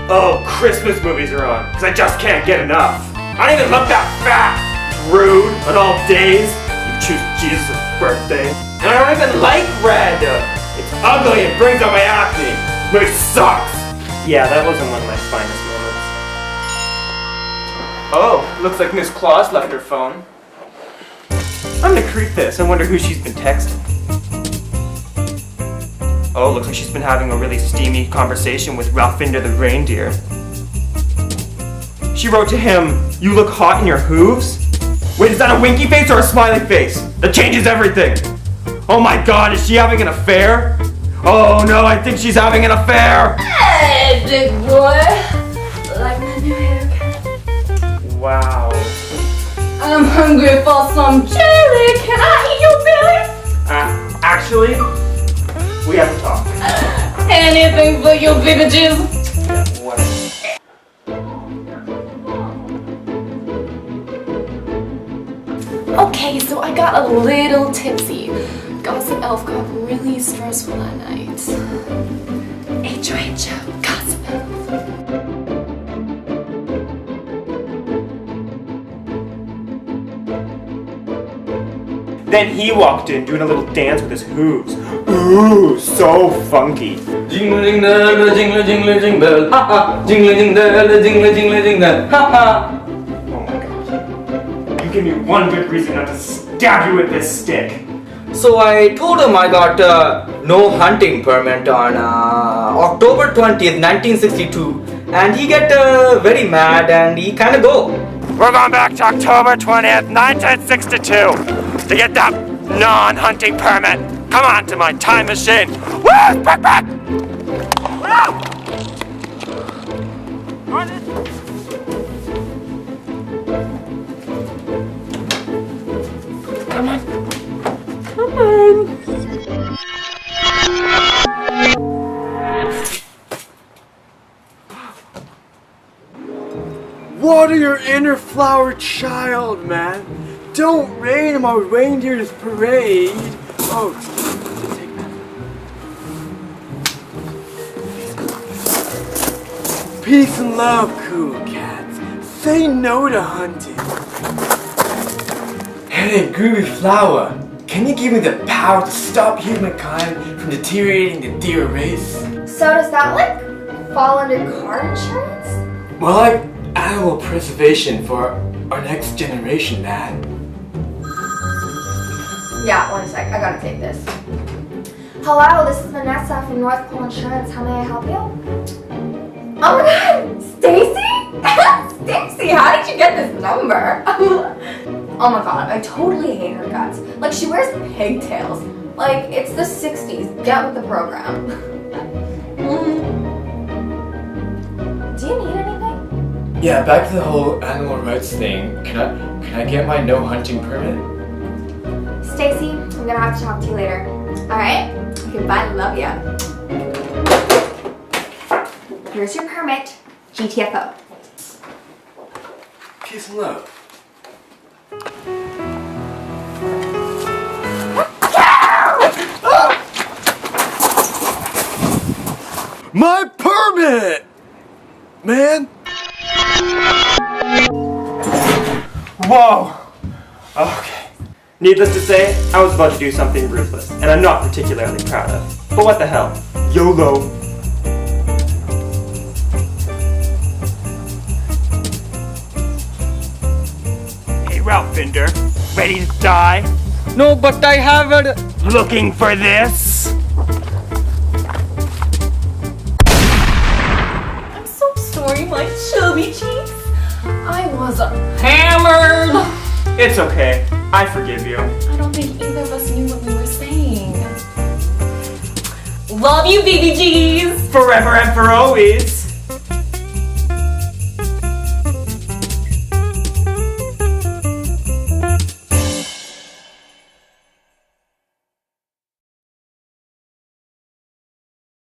Oh, Christmas movies are on, because I just can't get enough. I don't even look that fat. Rude, on all days. You choose Jesus' birthday. And I don't even like red. It's ugly and brings out my acne. This movie sucks. Yeah, that wasn't one of my finest moments. Oh, looks like Miss Claus left her phone. I'm gonna creep this. I wonder who she's been texting. Oh, looks like she's been having a really steamy conversation with Ralfinder the reindeer. She wrote to him, "You look hot in your hooves?" Wait, is that a winky face or a smiley face? That changes everything. Oh my god, is she having an affair? Oh no, I think she's having an affair! Hey, big boy! Like my new haircut? Wow. I'm hungry for some chili. Can I eat your belly? Actually, we have to talk. Anything for your bigger juice. Yeah, whatever. Okay, so I got a little tipsy. Gossip Elf got really stressful that night. H.O.H.O. Gossip Elf. Then he walked in doing a little dance with his hooves. Ooh, so funky. Jingle jingle jingle jingle jingle, ha ha. Jingle jingle jingle jingle jingle, ha ha. Oh my gosh. You give me one good reason not to stab you with this stick. So I told him I got no hunting permit on October 20th, 1962, and he get very mad and he kind of go. We're going back to October 20th, 1962 to get that non-hunting permit. Come on to my time machine. Woo! Back, back! Come on. Come on. Water your inner flower child, man. Don't rain on my reindeer's parade. Oh, take that. Peace and love, cool cats. Say no to hunting. Hey, groovy flower. Can you give me the power to stop humankind from deteriorating the deer race? So does that like fall under car insurance? More like animal preservation for our next generation, man. Yeah, one sec. I gotta take this. Hello, this is Vanessa from North Pole Insurance. How may I help you? Oh my god! Stacy? Stacy, how did you get this number? Oh my god, I totally hate her guts. Like, she wears pigtails. Like, it's the 60s. Get with the program. Do you need anything? Yeah, back to the whole animal rights thing. Can I get my no hunting permit? Stacy, I'm gonna have to talk to you later. Alright? Okay, bye, love ya. Here's your permit. GTFO. Peace and love. My permit! Man! Whoa! Okay. Needless to say, I was about to do something ruthless, and I'm not particularly proud of. But what the hell? YOLO! Hey, Ralfinder, ready to die? No, but I have a... Looking for this? I'm so sorry, my chubby cheeks. I was hammered. It's okay. I forgive you. I don't think either of us knew what we were saying. Love you, BBGs. Forever and for always.